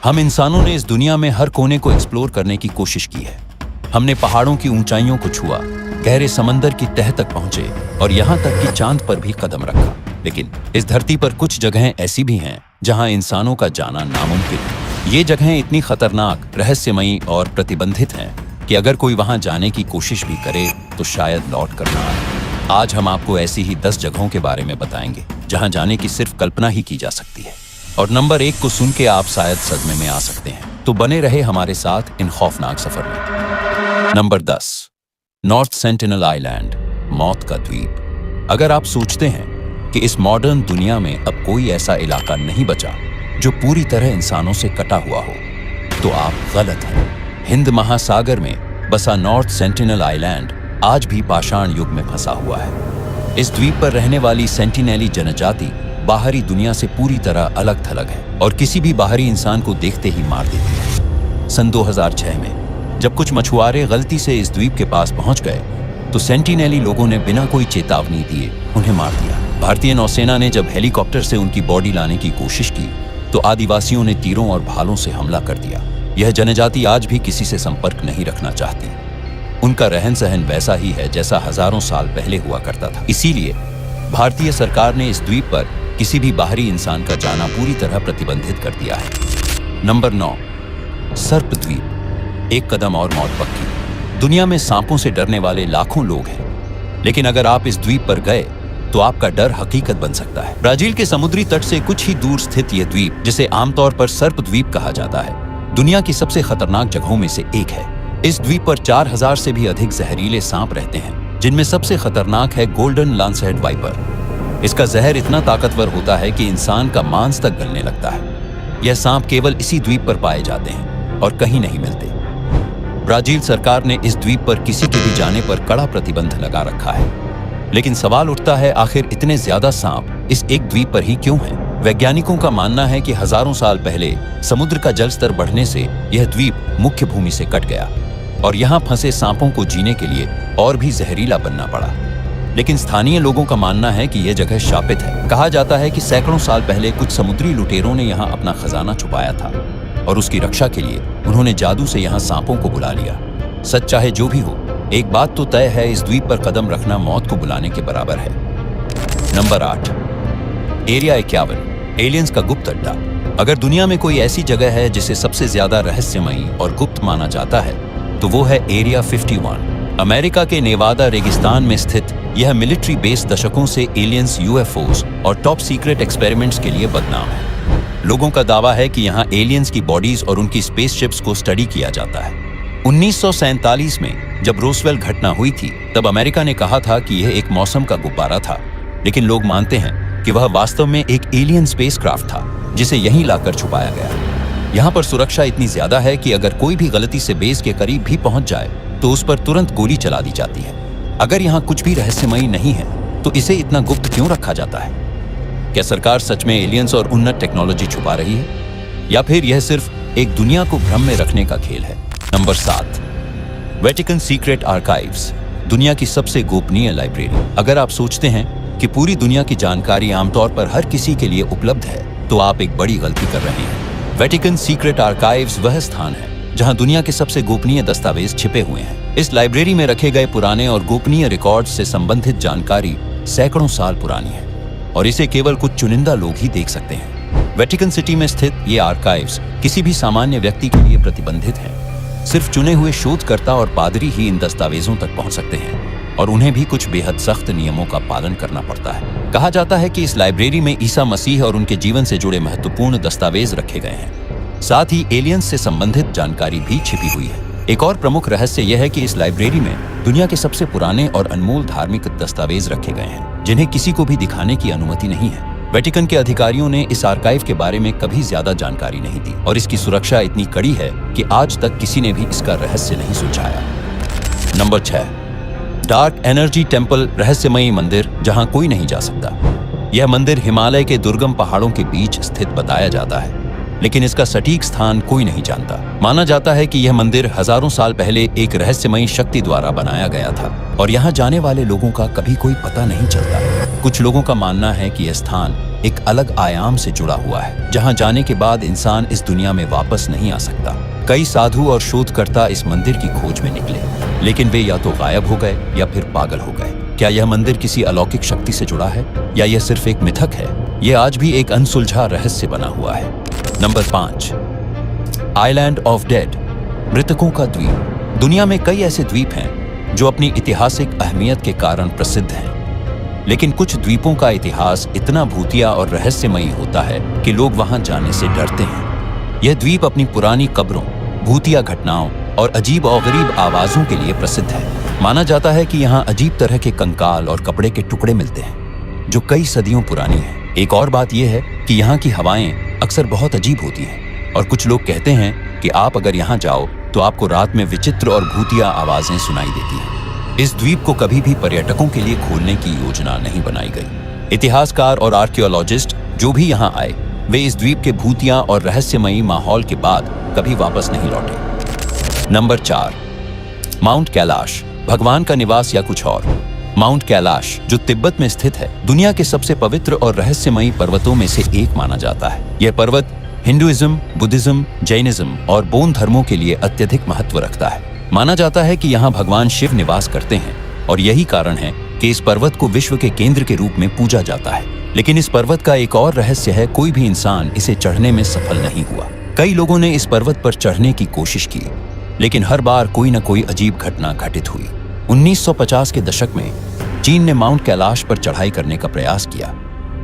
हम इंसानों ने इस दुनिया में हर कोने को एक्सप्लोर करने की कोशिश की है। हमने पहाड़ों की ऊंचाइयों को छुआ, गहरे समंदर की तह तक पहुंचे और यहाँ तक कि चांद पर भी कदम रखा। लेकिन इस धरती पर कुछ जगहें ऐसी भी हैं जहां इंसानों का जाना नामुमकिन है। ये जगहें इतनी खतरनाक, रहस्यमयी और प्रतिबंधित हैं कि अगर कोई वहां जाने की कोशिश भी करे तो शायद लौट कर ना आए। आज हम आपको ऐसी ही 10 जगहों के बारे में बताएंगे जहां जाने की सिर्फ कल्पना ही की जा सकती है। और नंबर 1 को सुन के आप शायद सदमे में आ सकते हैं, तो बने रहे हमारे साथ इन खौफनाक सफर में। नंबर 10, नॉर्थ सेंटिनल आइलैंड, मौत का द्वीप। अगर आप सोचते हैं कि इस मॉडर्न दुनिया में अब कोई ऐसा इलाका नहीं बचा जो पूरी तरह इंसानों से कटा हुआ हो, तो आप गलत हैं। हिंद महासागर में बसा नॉर्थ सेंटिनल आइलैंड आज भी पाषाण युग में फंसा हुआ है। इस द्वीप पर रहने वाली सेंटिनेली जनजाति बाहरी दुनिया से पूरी तरह अलग थलग है और किसी भी बाहरी इंसान को देखते ही मार देती है। सन 2006 में जब कुछ मछुआरे गलती से इस द्वीप के पास पहुंच गए तो सेंटिनेली लोगों ने बिना कोई चेतावनी दिए उन्हें मार दिया। भारतीय नौसेना ने जब हेलीकॉप्टर से उनकी बॉडी लाने की कोशिश की तो आदिवासियों ने तीरों और भालों से हमला कर दिया। यह जनजाति आज भी किसी से संपर्क नहीं रखना चाहती। उनका रहन सहन वैसा ही है जैसा हजारों साल पहले हुआ करता था। इसीलिए भारतीय सरकार ने इस द्वीप पर किसी भी बाहरी इंसान का जाना पूरी तरह प्रतिबंधित कर दिया है। नंबर 9, सर्प द्वीप। एक कदम और मौत पक्की। दुनिया में सांपों से डरने वाले लाखों लोग हैं, लेकिन अगर आप इस द्वीप पर गए तो आपका डर हकीकत बन सकता है। ब्राजील के समुद्री तट से कुछ ही दूर स्थित यह द्वीप, जिसे आमतौर पर सर्प द्वीप कहा जाता है, दुनिया की सबसे खतरनाक जगहों में से एक है। इस द्वीप पर 4000 से भी अधिक जहरीले सांप रहते हैं, जिनमें सबसे खतरनाक है गोल्डन लांसहेड वाइपर। इसका जहर इतना ताकतवर होता है कि इंसान का मांस तक गलने लगता है। यह सांप केवल इसी द्वीप पर पाए जाते हैं और कहीं नहीं मिलते। ब्राजील सरकार ने इस द्वीप पर किसी के भी जाने पर कड़ा प्रतिबंध लगा रखा है। लेकिन सवाल उठता है, आखिर इतने ज्यादा सांप इस एक द्वीप पर ही क्यों हैं? वैज्ञानिकों का मानना है कि हजारों साल पहले समुद्र का जल स्तर बढ़ने से यह द्वीप मुख्य भूमि से कट गया और यहाँ फंसे सांपों को जीने के लिए और भी जहरीला बनना पड़ा। लेकिन स्थानीय लोगों का मानना है कि यह जगह शापित है। कहा जाता है कि सैकड़ों साल पहले कुछ समुद्री लुटेरों ने यहाँ अपना खजाना छुपाया था और उसकी रक्षा के लिए उन्होंने जादू से यहाँ सांपों को बुला लिया। सच चाहे जो भी हो, एक बात तो तय है, इस द्वीप पर कदम रखना मौत को बुलाने के बराबर है। नंबर 8, एरिया 51, एलियंस का गुप्त अड्डा। अगर दुनिया में कोई ऐसी जगह है जिसे सबसे ज्यादा रहस्यमयी और गुप्त माना जाता है तो वो है एरिया 51। अमेरिका के नेवादा रेगिस्तान में स्थित यह मिलिट्री बेस दशकों से एलियंस, यूएफओस और टॉप सीक्रेट एक्सपेरिमेंट्स के लिए बदनाम है। लोगों का दावा है कि यहाँ एलियंस की बॉडीज और उनकी स्पेसशिप्स को स्टडी किया जाता है। 1947 में जब रोसवेल घटना हुई थी तब अमेरिका ने कहा था कि यह एक मौसम का गुब्बारा था, लेकिन लोग मानते हैं कि वह वास्तव में एक एलियन स्पेसक्राफ्ट था जिसे यहीं लाकर छुपाया गया। यहाँ पर सुरक्षा इतनी ज्यादा है कि अगर कोई भी गलती से बेस के करीब भी पहुंच जाए तो उस पर तुरंत गोली चला दी जाती है। अगर यहाँ कुछ भी रहस्यमयी नहीं है तो इसे इतना गुप्त क्यों रखा जाता है? क्या सरकार सच में एलियंस और उन्नत टेक्नोलॉजी छुपा रही है, या फिर यह सिर्फ एक दुनिया को भ्रम में रखने का खेल है? नंबर 7, वेटिकन सीक्रेट आर्काइव्स, दुनिया की सबसे गोपनीय लाइब्रेरी। अगर आप सोचते हैं कि पूरी दुनिया की जानकारी आमतौर पर हर किसी के लिए उपलब्ध है तो आप एक बड़ी गलती कर रहे हैं। वेटिकन सीक्रेट आर्काइव्स वह स्थान है जहां दुनिया के सबसे गोपनीय दस्तावेज छिपे हुए हैं। इस लाइब्रेरी में रखे गए पुराने और गोपनीय रिकॉर्ड्स से संबंधित जानकारी सैकड़ों साल पुरानी है और इसे केवल कुछ चुनिंदा लोग ही देख सकते हैं। वेटिकन सिटी में स्थित ये आर्काइव्स किसी भी सामान्य व्यक्ति के लिए प्रतिबंधित हैं। सिर्फ चुने हुए शोधकर्ता और पादरी ही इन दस्तावेजों तक पहुंच सकते हैं और उन्हें भी कुछ बेहद सख्त नियमों का पालन करना पड़ता है। कहा जाता है कि इस लाइब्रेरी में ईसा मसीह और उनके जीवन से जुड़े महत्वपूर्ण दस्तावेज रखे गए हैं। साथ ही एलियंस से संबंधित जानकारी भी छिपी हुई है। एक और प्रमुख रहस्य यह है कि इस लाइब्रेरी में दुनिया के सबसे पुराने और अनमोल धार्मिक दस्तावेज रखे गए हैं, जिन्हें किसी को भी दिखाने की अनुमति नहीं है। वेटिकन के अधिकारियों ने इस आर्काइव के बारे में कभी ज्यादा जानकारी नहीं दी और इसकी सुरक्षा इतनी कड़ी है कि आज तक किसी ने भी इसका रहस्य नहीं सुलझाया। नंबर 6, डार्क एनर्जी टेम्पल, रहस्यमयी मंदिर जहां कोई नहीं जा सकता। यह मंदिर हिमालय के दुर्गम पहाड़ों के बीच स्थित बताया जाता है, लेकिन इसका सटीक स्थान कोई नहीं जानता। माना जाता है कि यह मंदिर हजारों साल पहले एक रहस्यमयी शक्ति द्वारा बनाया गया था और यहाँ जाने वाले लोगों का कभी कोई पता नहीं चलता। कुछ लोगों का मानना है कि यह स्थान एक अलग आयाम से जुड़ा हुआ है, जहां जाने के बाद इंसान इस दुनिया में वापस नहीं आ सकता। कई साधु और शोधकर्ता इस मंदिर की खोज में निकले, लेकिन वे या तो गायब हो गए या फिर पागल हो गए। क्या यह मंदिर किसी अलौकिक शक्ति से जुड़ा है या यह सिर्फ एक मिथक है? यह आज भी एक अनसुलझा रहस्य बना हुआ है। नंबर 5, आइलैंड ऑफ डेड, मृतकों का द्वीप। दुनिया में कई ऐसे द्वीप हैं जो अपनी ऐतिहासिक अहमियत के कारण प्रसिद्ध हैं, लेकिन कुछ द्वीपों का इतिहास इतना भूतिया और रहस्यमयी होता है कि लोग वहां जाने से डरते हैं। यह द्वीप अपनी पुरानी कब्रों, भूतिया घटनाओं और अजीब और गरीब आवाजों के लिए प्रसिद्ध है। माना जाता है कि यहाँ अजीब तरह के कंकाल और कपड़े के टुकड़े मिलते हैं जो कई सदियों पुरानी हैं। एक और बात यह है कि यहाँ की हवाएं अक्सर बहुत अजीब होती हैं और कुछ लोग कहते हैं कि आप अगर यहाँ जाओ तो आपको रात में विचित्र और भूतिया आवाजें सुनाई देती हैं। इस द्वीप को कभी भी पर्यटकों के लिए खोलने की योजना नहीं बनाई गई। इतिहासकार और आर्कियोलॉजिस्ट जो भी यहाँ आए, वे इस द्वीप के भूतिया और रहस्यमयी माहौल के बाद कभी वापस नहीं लौटे। नंबर 4, माउंट कैलाश, भगवान का निवास या कुछ और। माउंट कैलाश, जो तिब्बत में स्थित है, दुनिया के सबसे पवित्र और रहस्यमयी पर्वतों में से एक माना जाता है। यह पर्वत हिंदुइज्म, बुद्धिज्म, जैनिज्म और बौद्ध धर्मों के लिए अत्यधिक महत्व रखता है। माना जाता है कि यहाँ भगवान शिव निवास करते हैं और यही कारण है कि इस पर्वत को विश्व के केंद्र के रूप में पूजा जाता है। लेकिन इस पर्वत का एक और रहस्य है, कोई भी इंसान इसे चढ़ने में सफल नहीं हुआ। कई लोगों ने इस पर्वत पर चढ़ने की कोशिश की, लेकिन हर बार कोई न कोई अजीब घटना घटित हुई। 1950 के दशक में चीन ने माउंट कैलाश पर चढ़ाई करने का प्रयास किया,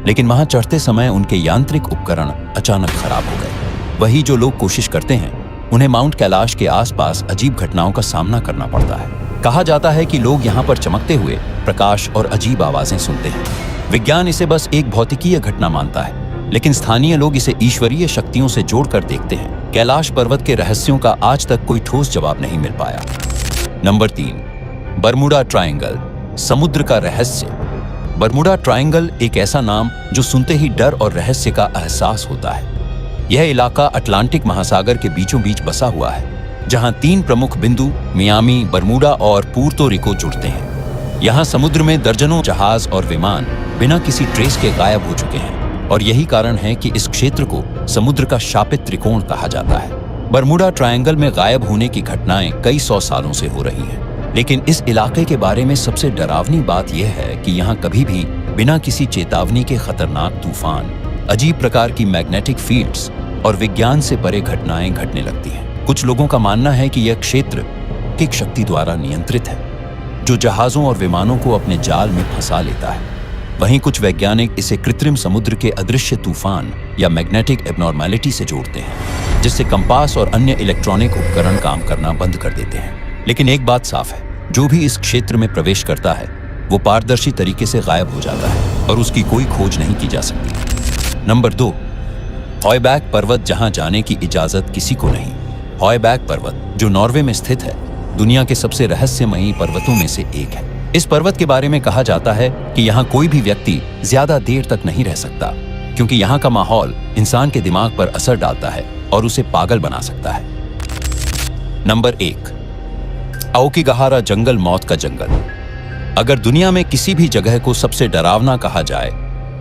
लेकिन वहां चढ़ते समय उनके यांत्रिक उपकरण अचानक खराब हो गए। वही जो लोग कोशिश करते हैं, उन्हें माउंट कैलाश के आसपास अजीब घटनाओं का सामना करना पड़ता है। कहा जाता है कि लोग यहाँ पर चमकते हुए प्रकाश और अजीब आवाजें सुनते हैं। विज्ञान इसे बस एक भौतिकीय घटना मानता है, लेकिन स्थानीय लोग इसे ईश्वरीय शक्तियों से जोड़कर देखते हैं। कैलाश पर्वत के रहस्यों का आज तक कोई ठोस जवाब नहीं मिल पाया। नंबर 3, बरमुडा ट्रायंगल, समुद्र का रहस्य। बरमुडा ट्रायंगल एक ऐसा नाम जो सुनते ही डर और रहस्य का एहसास होता है। यह इलाका अटलांटिक महासागर के बीचों बीच बसा हुआ है, जहां 3 प्रमुख बिंदु मियामी, बरमुडा और पुर्तो रिको जुड़ते हैं। यहां समुद्र में दर्जनों जहाज और विमान बिना किसी ट्रेस के गायब हो चुके हैं और यही कारण है कि इस क्षेत्र को समुद्र का शापित त्रिकोण कहा जाता है। बरमुडा ट्रायंगल में गायब होने की घटनाएं कई 100 सालों से हो रही हैं, लेकिन इस इलाके के बारे में सबसे डरावनी बात यह है कि यहाँ कभी भी बिना किसी चेतावनी के खतरनाक तूफान, अजीब प्रकार की मैग्नेटिक फील्ड्स और विज्ञान से परे घटनाएं घटने लगती हैं। कुछ लोगों का मानना है कि यह क्षेत्र किक शक्ति द्वारा नियंत्रित है, जो जहाजों और विमानों को अपने जाल में फंसा लेता है। वहीं कुछ वैज्ञानिक इसे कृत्रिम समुद्र के अदृश्य तूफान या मैग्नेटिक एबनॉर्मैलिटी से जोड़ते हैं, जिससे कंपास और अन्य इलेक्ट्रॉनिक उपकरण काम करना बंद कर देते हैं। लेकिन एक बात साफ है, जो भी इस क्षेत्र में प्रवेश करता है वो पारदर्शी तरीके से गायब हो जाता है और उसकी कोई खोज नहीं की जा सकती। नंबर 2, हॉयबैक पर्वत, जहां जाने की इजाजत किसी को नहीं। हॉयबैक पर्वत, जो नॉर्वे में स्थित है, दुनिया के सबसे रहस्यमयी पर्वतों में से एक है। इस पर्वत के बारे में कहा जाता है कि यहाँ कोई भी व्यक्ति ज्यादा देर तक नहीं रह सकता, क्योंकि यहाँ का माहौल इंसान के दिमाग पर असर डालता है और उसे पागल बना सकता है। नंबर 1, आओकिगाहारा जंगल, मौत का जंगल। अगर दुनिया में किसी भी जगह को सबसे डरावना कहा जाए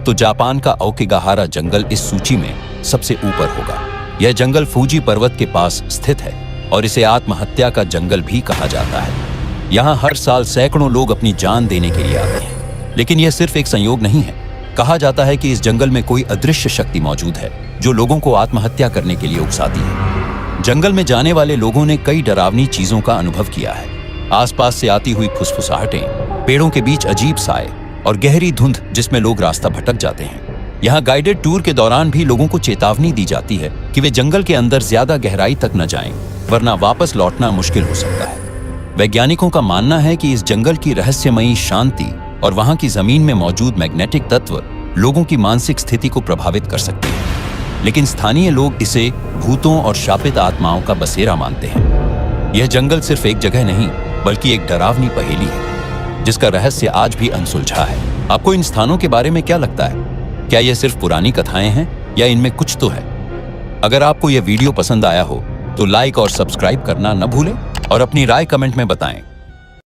तो जापान का आओकिगाहारा जंगल इस सूची में सबसे ऊपर होगा। यह जंगल फूजी पर्वत के पास स्थित है और इसे आत्महत्या का जंगल भी कहा जाता है। यहाँ हर साल सैकड़ों लोग अपनी जान देने के लिए आते हैं, लेकिन यह सिर्फ एक संयोग नहीं है। कहा जाता है कि इस जंगल में कोई अदृश्य शक्ति मौजूद है जो लोगों को आत्महत्या करने के लिए उकसाती है। जंगल में जाने वाले लोगों ने कई डरावनी चीजों का अनुभव किया है। आसपास से आती हुई फुसफुसाहटें, पेड़ों के बीच अजीब साए और गहरी धुंध जिसमें लोग रास्ता भटक जाते हैं। यहाँ गाइडेड टूर के दौरान भी लोगों को चेतावनी दी जाती है कि वे जंगल के अंदर ज्यादा गहराई तक न जाएं, वरना वापस लौटना मुश्किल हो सकता है। वैज्ञानिकों का मानना है कि इस जंगल की रहस्यमयी शांति और वहां की जमीन में मौजूद मैग्नेटिक तत्व लोगों की मानसिक स्थिति को प्रभावित कर सकते हैं, लेकिन स्थानीय लोग इसे भूतों और शापित आत्माओं का बसेरा मानते हैं। यह जंगल सिर्फ एक जगह नहीं, बल्कि एक डरावनी पहेली है जिसका रहस्य आज भी अनसुलझा है। आपको इन स्थानों के बारे में क्या लगता है? क्या यह सिर्फ पुरानी कथाएं हैं या इनमें कुछ तो है? अगर आपको यह वीडियो पसंद आया हो तो लाइक और सब्सक्राइब करना न भूलें और अपनी राय कमेंट में बताएं।